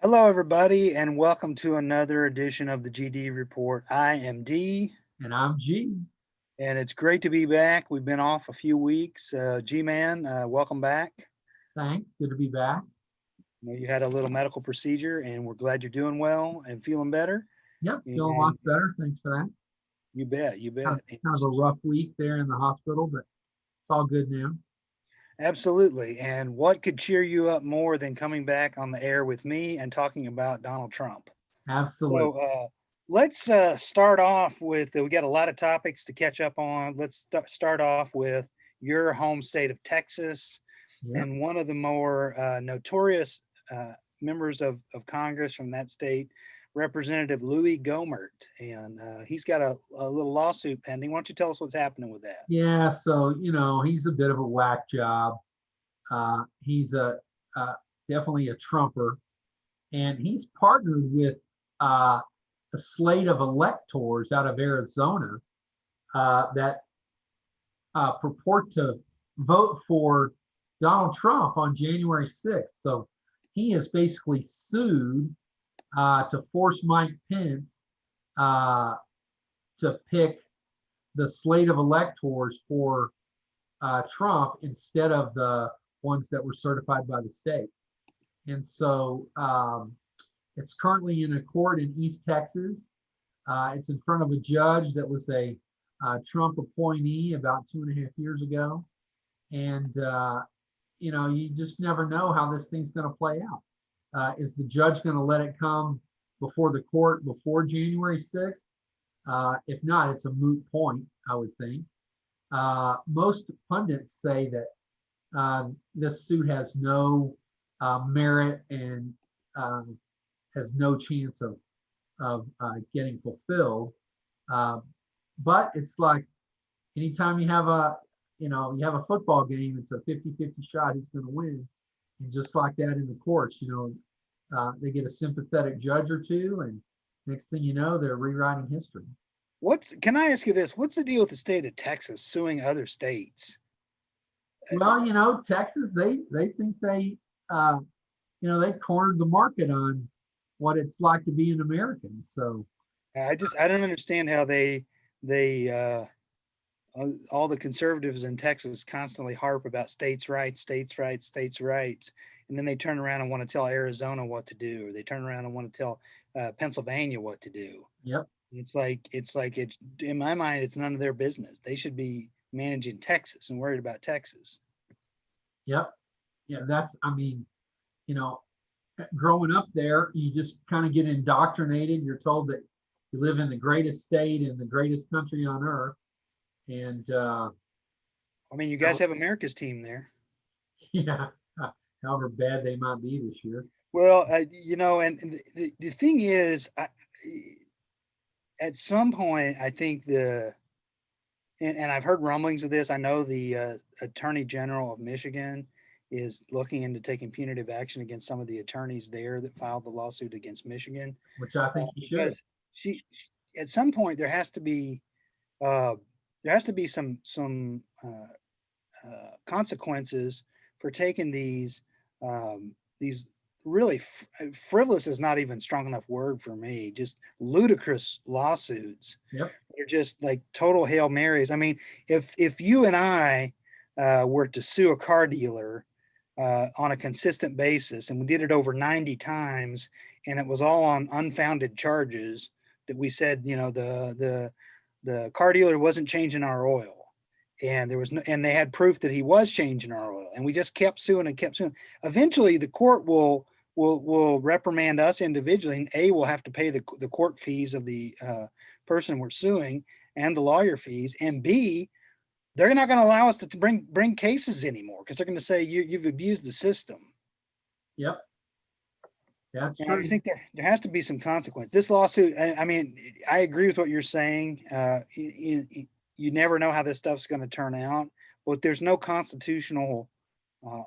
Hello, everybody, and welcome to another edition of the GD Report. I am D, And I'm G. and it's great to be back. We've been off a few weeks. G-Man, welcome back. Thanks. Good to be back. You had a little medical procedure, and we're glad you're doing well and feeling better. Yep, feeling And much better. Thanks for that. you bet, you Kind of, bet. kind of a rough week there in the hospital, but it's all good now. Absolutely. And what could cheer you up more than coming back on the air with me and talking about Donald Trump? Absolutely. So let's start off with we got a lot of topics to catch up on. Let's start off with your home state of Texas Yep. and one of the more notorious members of Congress from that state, Representative Louis Gohmert. And he's got a little lawsuit pending. Why don't you tell us what's happening with that? Yeah. So, he's a bit of a whack job. He's uh, definitely a Trumper, and he's partnered with a slate of electors out of Arizona that purport to vote for Donald Trump on January 6th. So he has basically sued to force Mike Pence uh, to pick the slate of electors for Trump instead of the ones that were certified by the state. And so it's currently in a court in East Texas. It's in front of a judge that was a Trump appointee about 2.5 years ago. And, you just never know how this thing's going to play out. Is the judge going to let it come before the court before January 6th? If not, it's a moot point, I would think. Most pundits say that this suit has no merit and has no chance of getting fulfilled. Uh, but it's like anytime you have a football game, it's a 50-50 shot who's going to win. And just like that in the courts, they get a sympathetic judge or two, and next thing you know, they're rewriting history. Can I ask you this? What's the deal with the state of Texas suing other states? Well, Texas, they think they cornered the market on what it's like to be an American. So I don't understand how they all the conservatives in Texas constantly harp about states' rights, states' rights, states' rights, and then they turn around and want to tell Arizona what to do, or they turn around and want to tell Pennsylvania what to do. yep, It's in my mind, it's none of their business. They should be managing Texas and worried about Texas. yep, yeah. You know, growing up there, you just kind of get indoctrinated. You're told that you live in the greatest state in the greatest country on earth, and I mean, you you guys know, have America's team there. yeah, however bad they might be this year. Well, and the thing is, at some point, I think and I've heard rumblings of this. I know the Attorney General of Michigan is looking into taking punitive action against some of the attorneys there that filed the lawsuit against Michigan, Which I think you should. because at some point, uh, there has to be some consequences for taking these really frivolous is not even strong enough word for me, just ludicrous lawsuits. Yep. They're just like total Hail Marys. I mean, if you and I were to sue a car dealer on a consistent basis, and we did it over 90 times, and it was all on unfounded charges that we said, the car dealer wasn't changing our oil, and there was no, and they had proof that he was changing our oil, and we just kept suing and kept suing. Eventually, the court will reprimand us individually, and A, will have to pay the court fees of the person we're suing and the lawyer fees, and B, they're not going to allow us to bring cases anymore because they're going to say you've abused the system. Yep. That's And I true. think there has to be some consequence. This lawsuit, I mean, I agree with what you're saying. You never know how this stuff's going to turn out, but there's no constitutional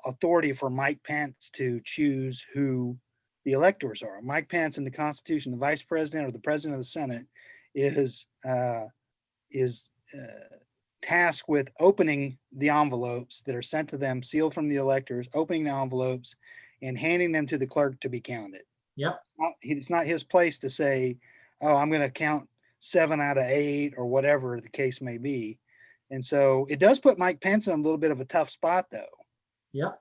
authority for Mike Pence to choose who the electors are. Mike Pence in the Constitution, the vice president or the president of the Senate, is tasked with opening the envelopes that are sent to them, sealed from the electors, opening the envelopes and handing them to the clerk to be counted. Yep. It's not his place to say, oh, I'm going to count 7 out of 8 or whatever the case may be. And so it does put Mike Pence in a little bit of a tough spot, though, Yep.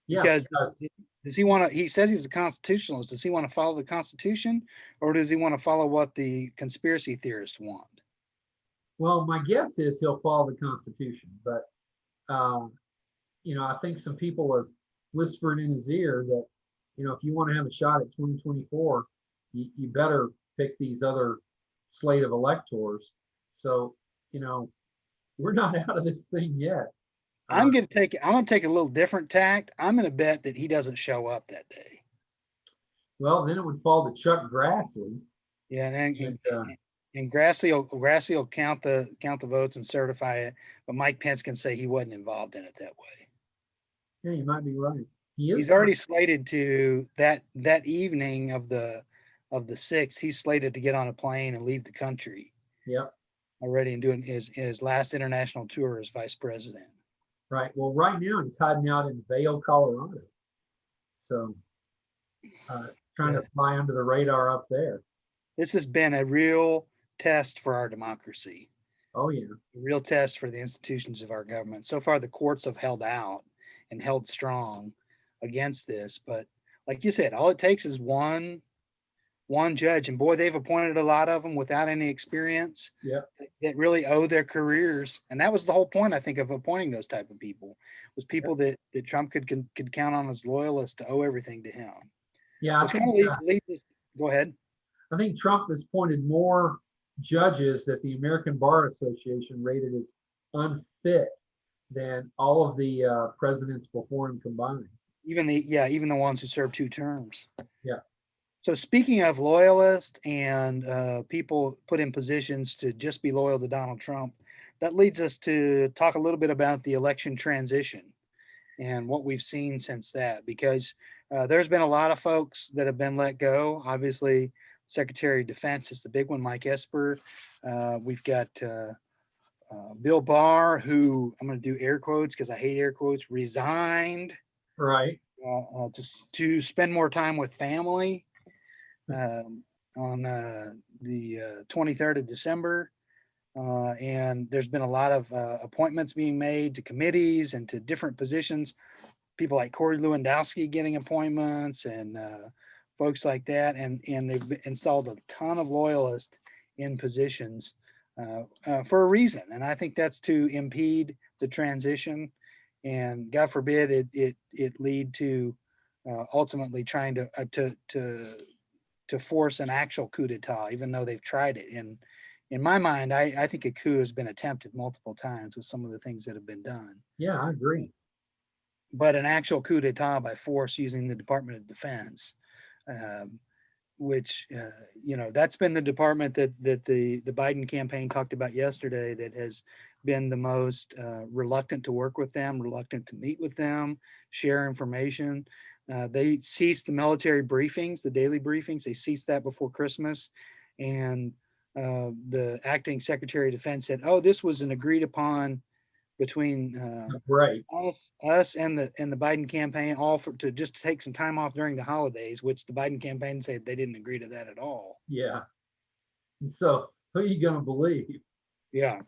Yeah. because Because, does he want to, he says he's a constitutionalist. Does he want to follow the Constitution, or does he want to follow what the conspiracy theorists want? well, my guess is he'll follow the Constitution, but um, I think some people are whispering in his ear that, if you want to have a shot at 2024, you better pick these other slate of electors. So, we're not out of this thing yet. I'm going to take a little different tact. I'm going to bet that he doesn't show up that day. Well, then it would fall to Chuck Grassley. Yeah, And and Grassley will count the votes and certify it, but Mike Pence can say he wasn't involved in it that way. yeah, you might be right. He's already slated to that evening of the 6th. He's slated to get on a plane and leave the country. Yep. Already and doing his last international tour as vice president. Right. Well, right now he's hiding out in Vail, Colorado. So trying to fly under the radar up there. This has been a real test for our democracy. Oh, yeah. A real test for the institutions of our government. So far, the courts have held out and held strong against this. But like you said, all it takes is one judge. And boy, they've appointed a lot of them without any experience. Yeah. That really owe their careers. And that was the whole point, I think, of appointing those type of people, was people that Trump could count on as loyalists to owe everything to him. Yeah. Go ahead. I think Trump has appointed more judges that the American Bar Association rated as unfit than all of the presidents before him combined. Even the ones who served 2 terms. Yeah. So speaking of loyalists and people put in positions to just be loyal to Donald Trump, that leads us to talk a little bit about the election transition and what we've seen since that, because there's been a lot of folks that have been let go. Obviously, Secretary of Defense is the big one, Mike Esper. We've got Bill Barr, who I'm going to do air quotes because I hate air quotes, resigned. Right. Just to spend more time with family on the 23rd of December. And there's been a lot of appointments being made to committees and to different positions. People like Corey Lewandowski getting appointments and folks like that. And they've installed a ton of loyalists in positions for a reason. And I think that's to impede the transition. And God forbid it lead to ultimately trying to force an actual coup d'etat, even though they've tried it. And in my mind, I think a coup has been attempted multiple times with some of the things that have been done. Yeah, I agree. But an actual coup d'etat by force using the Department of Defense, which that's been the department that the Biden campaign talked about yesterday, that has been the most reluctant to work with them, reluctant to meet with them, share information. They ceased the military briefings, the daily briefings. They ceased that before Christmas, and the acting Secretary of Defense said, "Oh, this was an agreed upon between us and the Biden campaign, all to just take some time off during the holidays," which the Biden campaign said they didn't agree to that at all. Yeah. And so who are you going to believe? Yeah.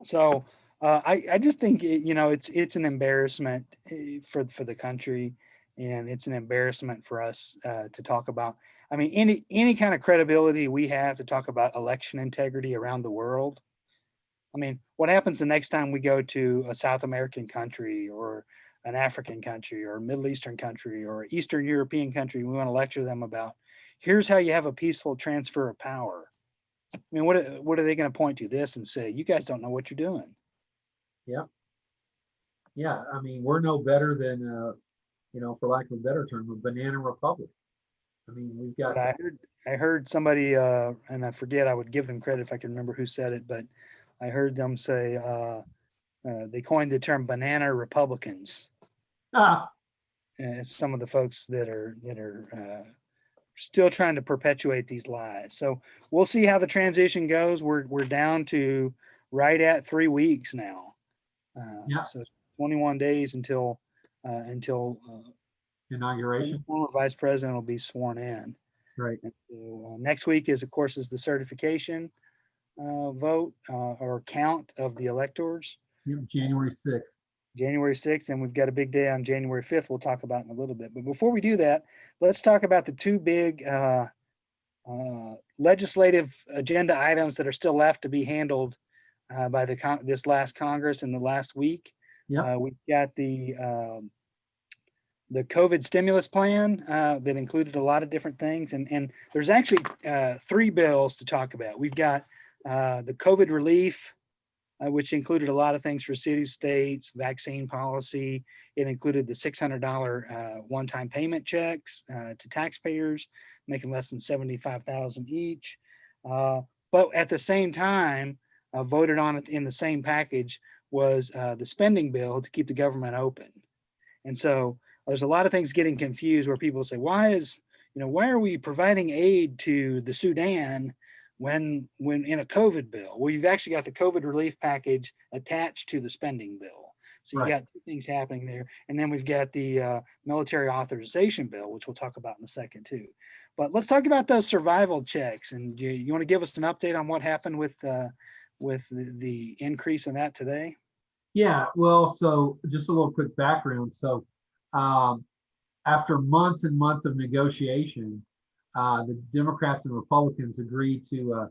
So I just think it's an embarrassment for the country, and it's an embarrassment for us to talk about. I mean, any kind of credibility we have to talk about election integrity around the world. I mean, what happens the next time we go to a South American country or an African country or a Middle Eastern country or Eastern European country? We want to lecture them about, here's how you have a peaceful transfer of power. I mean, what are they going to point to this and say, you guys don't know what you're doing? Yeah. Yeah. I mean, we're no better than, for lack of a better term, a banana republic. I mean, we've got. I heard somebody, and I forget, I would give them credit if I can remember who said it, but I heard them say they coined the term banana Republicans. Some of the folks that are still trying to perpetuate these lies. So we'll see how the transition goes. We're down to right at 3 weeks now. So 21 days until Inauguration. the former vice president will be sworn in. Right. And so, next week is, of course, is the certification vote or count of the electors. Yep, January 6th. January 6th, and we've got a big day on January 5th we'll talk about in a little bit. But before we do that, let's talk about the two big legislative agenda items that are still left to be handled by this last Congress in the last week. Yep. We've got the COVID stimulus plan that included a lot of different things. And there's actually three bills to talk about. We've got the COVID relief, which included a lot of things for cities, states, vaccine policy. It included the $600 one-time payment checks to taxpayers, making less than $75,000 each. But at the same time, voted on it in the same package was the spending bill to keep the government open. And so there's a lot of things getting confused where people say, why are we providing aid to the Sudan when in a COVID bill? Well, you've actually got the COVID relief package attached to the spending bill. So you got two things happening there. And then we've got the military authorization bill, which we'll talk about in a second too. But let's talk about those survival checks. And you want to give us an update on what happened with the increase in that today? Yeah, well, so just a little quick background. So after months and months of negotiation, the Democrats and Republicans agreed to a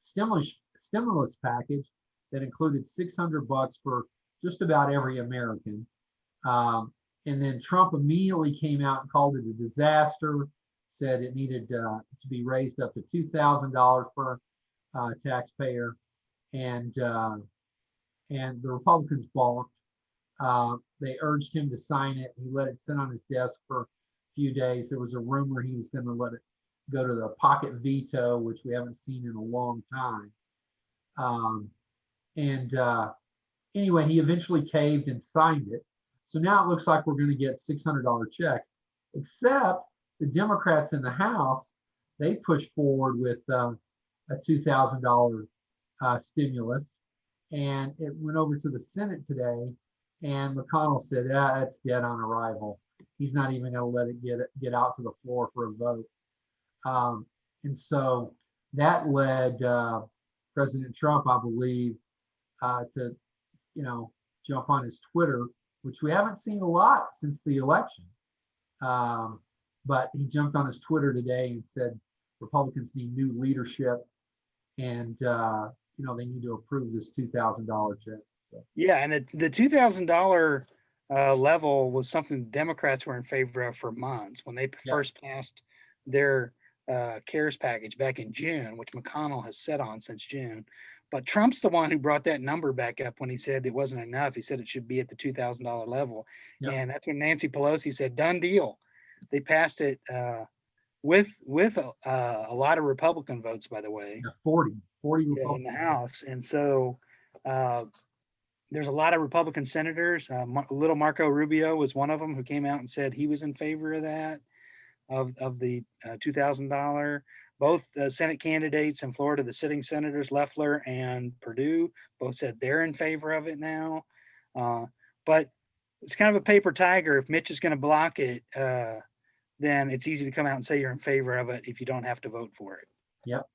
stimulus package that included $600 for just about every American. And then Trump immediately came out and called it a disaster, said it needed to be raised up to $2,000 per taxpayer. And the Republicans balked. They urged him to sign it. He let it sit on his desk for a few days. There was a rumor he was going to let it go to the pocket veto, which we haven't seen in a long time. Anyway, he eventually caved and signed it. So now it looks like we're going to get $600 checks, except the Democrats in the House, they pushed forward with a $2,000 stimulus. And it went over to the Senate today, and McConnell said, it's dead on arrival. He's not even going to let it get out to the floor for a vote. And so that led President Trump, I believe, to jump on his Twitter, which we haven't seen a lot since the election. But he jumped on his Twitter today and said Republicans need new leadership, and they need to approve this $2,000 check. So. Yeah, and the $2,000 level was something Democrats were in favor of for months when they first passed their CARES package back in June, which McConnell has set on since June. But Trump's the one who brought that number back up when he said it wasn't enough. He said it should be at the $2,000 level. Yep. And that's when Nancy Pelosi said, done deal. They passed it with a lot of Republican votes, by the way. 40 Republicans in the House. And so there's a lot of Republican senators. Little Marco Rubio was one of them who came out and said he was in favor of that, of the $2,000. Both Senate candidates in Florida, the sitting senators, Loeffler and Perdue, both said they're in favor of it now. But it's kind of a paper tiger. If Mitch is going to block it, then it's easy to come out and say you're in favor of it if you don't have to vote for it. Yep.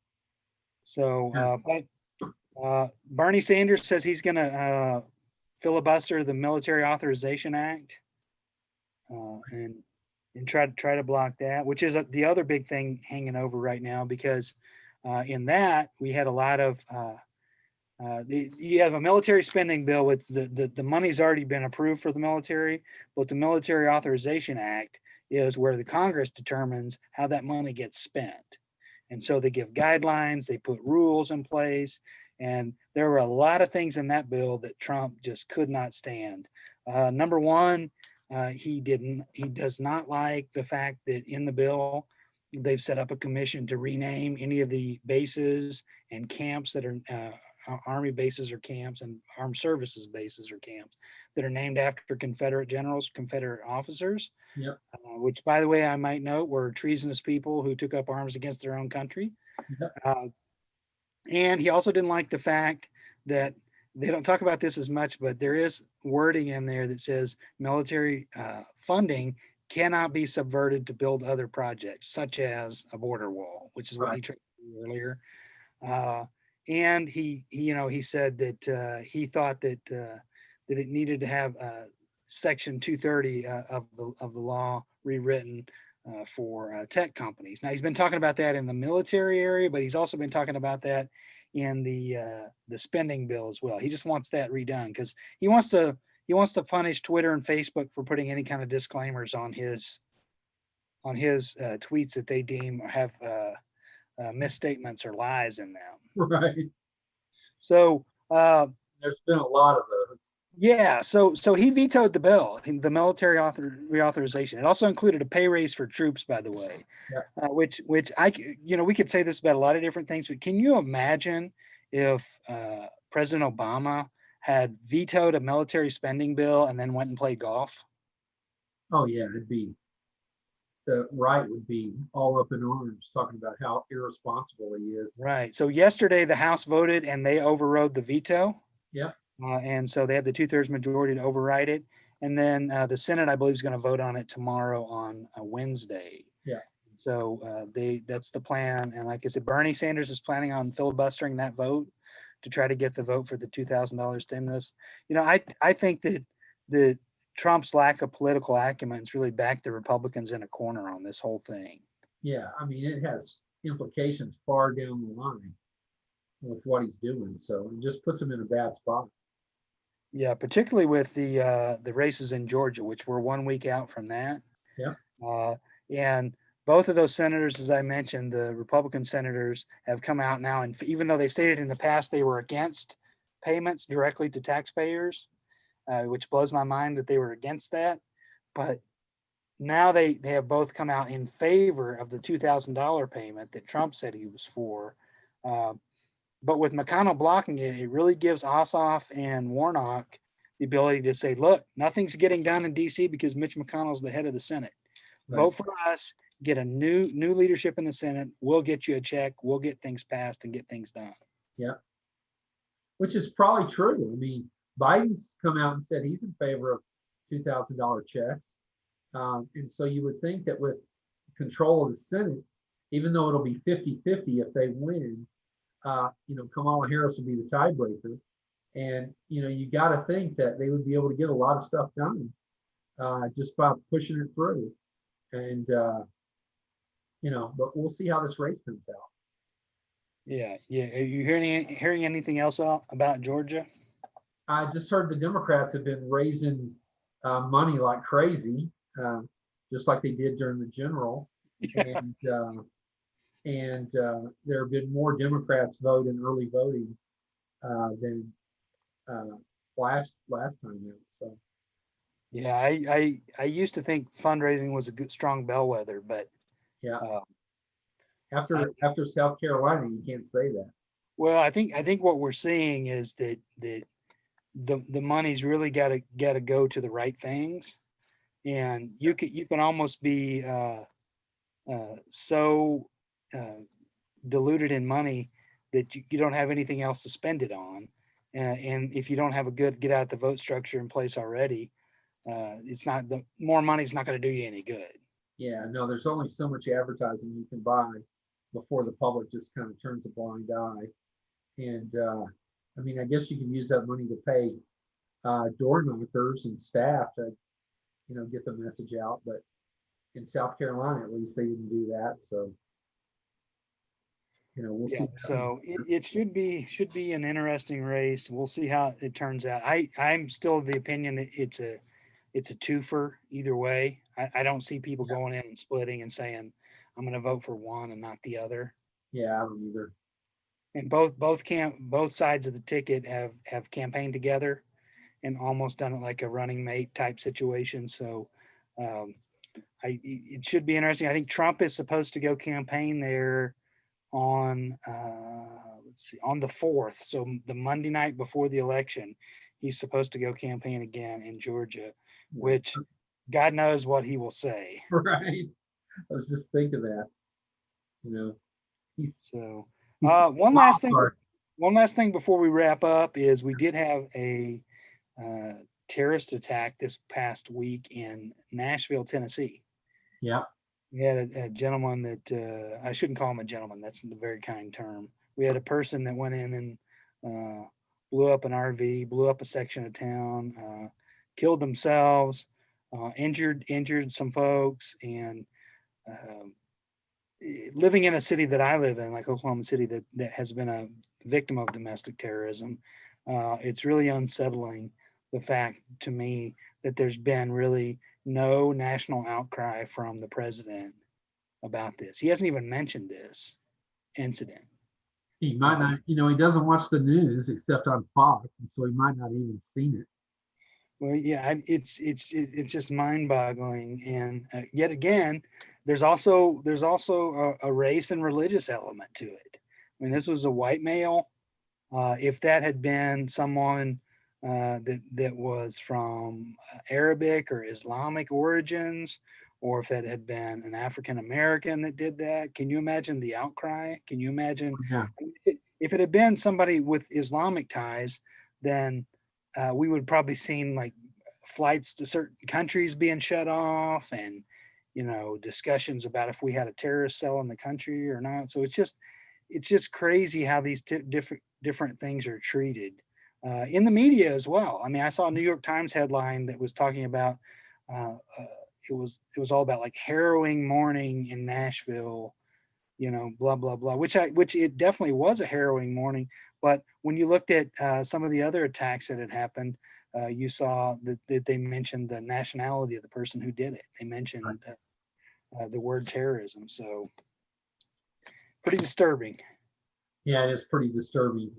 So, but Bernie Sanders says he's going to filibuster the Military Authorization Act and try to block that, which is the other big thing hanging over right now, because in that we had a lot of you have a military spending bill with the money's already been approved for the military, but the Military Authorization Act is where the Congress determines how that money gets spent. And so they give guidelines, they put rules in place, and there were a lot of things in that bill that Trump just could not stand. Number one, he does not like the fact that in the bill, they've set up a commission to rename any of the bases and camps that are Army bases or camps and armed services bases or camps that are named after Confederate generals, Confederate officers. Yep. Which, by the way, I might note were treasonous people who took up arms against their own country. Yep. And he also didn't like the fact that they don't talk about this as much, but there is wording in there that says military funding cannot be subverted to build other projects, such as a border wall, which is what Right. he tried to do earlier. Uh, and he said that he thought that it needed to have Section 230 of the law rewritten for tech companies. Now he's been talking about that in the military area, but he's also been talking about that in the spending bill as well. He just wants that redone because he wants to punish Twitter and Facebook for putting any kind of disclaimers on his tweets that they deem have misstatements or lies in them. Right. So There's been a lot of those. yeah, so he vetoed the bill, the military reauthorization. It also included a pay raise for troops, by the way, Yeah. which we could say this about a lot of different things, but can you imagine if President Obama had vetoed a military spending bill and then went and played golf? Oh yeah, the right would be all up in arms talking about how irresponsible he is. Right. So yesterday the House voted and they overrode the veto. Yeah. And so they have the 2/3 majority to override it. And then the Senate, I believe, is going to vote on it tomorrow on a Wednesday. Yeah. So that's the plan. And like I said, Bernie Sanders is planning on filibustering that vote to try to get the vote for the $2,000 stimulus. I think that Trump's lack of political acumen has really backed the Republicans in a corner on this whole thing. Yeah. I mean, it has implications far down the line with what he's doing. So it just puts him in a bad spot. Yeah, particularly with the races in Georgia, which we're 1 week out from that. Yeah. And both of those senators, as I mentioned, the Republican senators have come out now, and even though they stated in the past they were against payments directly to taxpayers, which blows my mind that they were against that, but now they have both come out in favor of the $2,000 payment that Trump said he was for. Uh, but with McConnell blocking it, it really gives Ossoff and Warnock the ability to say, look, nothing's getting done in DC because Mitch McConnell's the head of the Senate. Right. Vote for us, get a new leadership in the Senate. We'll get you a check. We'll get things passed and get things done. Yeah. Which is probably true. I mean, Biden's come out and said he's in favor of $2,000 checks. And so you would think that with control of the Senate, even though it'll be 50-50 if they win, Kamala Harris will be the tiebreaker. And, you got to think that they would be able to get a lot of stuff done just by pushing it through. And, but we'll see how this race comes out. Yeah. Are you hearing anything else about Georgia? I just heard the Democrats have been raising money like crazy, just like they did during the general. Yeah. And there have been more Democrats vote in early voting than last time out. So Yeah, I used to think fundraising was a good strong bellwether, but yeah, uh, after South Carolina, you can't say that. well, I think what we're seeing is that the money's really got to go to the right things, and you can almost be so diluted in money that you don't have anything else to spend it on, and if you don't have a good get out the vote structure in place already, it's not the more money's not going to do you any good. Yeah, no, there's only so much advertising you can buy before the public just kind of turns a blind eye. And I mean, I guess you can use that money to pay door knockers and staff to, get the message out. But in South Carolina, at least they didn't do that. So, we'll see. So it should be an interesting race. We'll see how it turns out. I'm still of the opinion that it's a twofer either way. I don't see people going in and splitting and saying I'm going to vote for one and not the other. Yeah, I don't either. And both sides of the ticket have campaigned together and almost done it like a running mate type situation. So it should be interesting. I think Trump is supposed to go campaign there on on the 4th, so the Monday night before the election. He's supposed to go campaign again in Georgia, which God knows what he will say. Right. I was just thinking that. So one last thing before we wrap up is we did have a terrorist attack this past week in Nashville, Tennessee. Yeah. We had a gentleman that I shouldn't call him a gentleman. That's a very kind term. We had a person that went in and blew up an RV, blew up a section of town, killed themselves, injured some folks, and living in a city that I live in, like Oklahoma City, that has been a victim of domestic terrorism. It's really unsettling, the fact to me that there's been really no national outcry from the president about this. He hasn't even mentioned this incident. He might not, he doesn't watch the news except on Fox, and so he might not even seen it. Well, yeah, it's just mind-boggling, and yet again, there's also a race and religious element to it. I mean, this was a white male. If that had been someone that was from Arabic or Islamic origins, or if it had been an African American that did that, can you imagine the outcry? Can you imagine Yeah. if it had been somebody with Islamic ties, then we would probably seen like flights to certain countries being shut off, and discussions about if we had a terrorist cell in the country or not. So it's just crazy how these different things are treated in the media as well. I mean, I saw a New York Times headline that was talking about it was all about like harrowing morning in Nashville, blah blah blah. Which it definitely was a harrowing morning. But when you looked at some of the other attacks that had happened, you saw that they mentioned the nationality of the person who did it. They mentioned the word terrorism. So pretty disturbing. Yeah, it is pretty disturbing.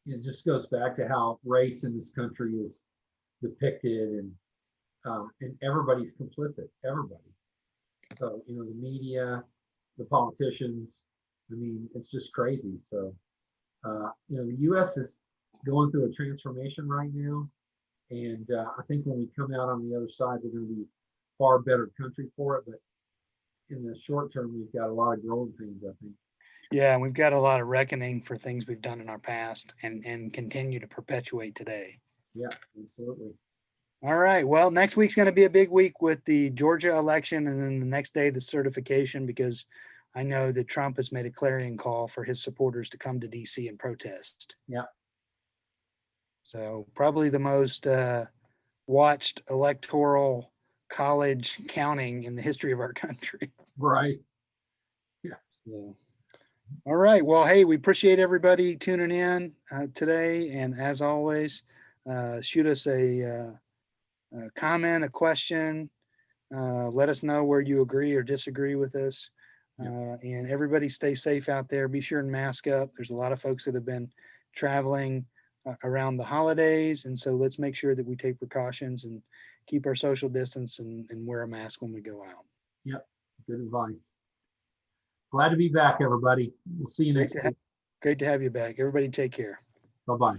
It just goes back to how race in this country is depicted, and everybody's complicit. Everybody. So the media, the politicians. I mean, it's just crazy. So the U.S. is going through a transformation right now, and I think when we come out on the other side, we're going to be a far better country for it. But in the short term, we've got a lot of growing pains, I think. Yeah, and we've got a lot of reckoning for things we've done in our past and continue to perpetuate today. Yeah, absolutely. All right. Well, next week's going to be a big week with the Georgia election, and then the next day, the certification, because I know that Trump has made a clarion call for his supporters to come to DC and protest. Yeah. So probably the most watched electoral college counting in the history of our country. Right. Yeah. So, all right. Well, hey, we appreciate everybody tuning in today. And as always, shoot us a comment, a question. Let us know where you agree or disagree with us. And everybody stay safe out there. Be sure and mask up. There's a lot of folks that have been traveling around the holidays. And so let's make sure that we take precautions and keep our social distance and wear a mask when we go out. Yep. Good advice. Glad to be back, everybody. We'll see you next week. Great to have you back. Everybody take care. Bye-bye.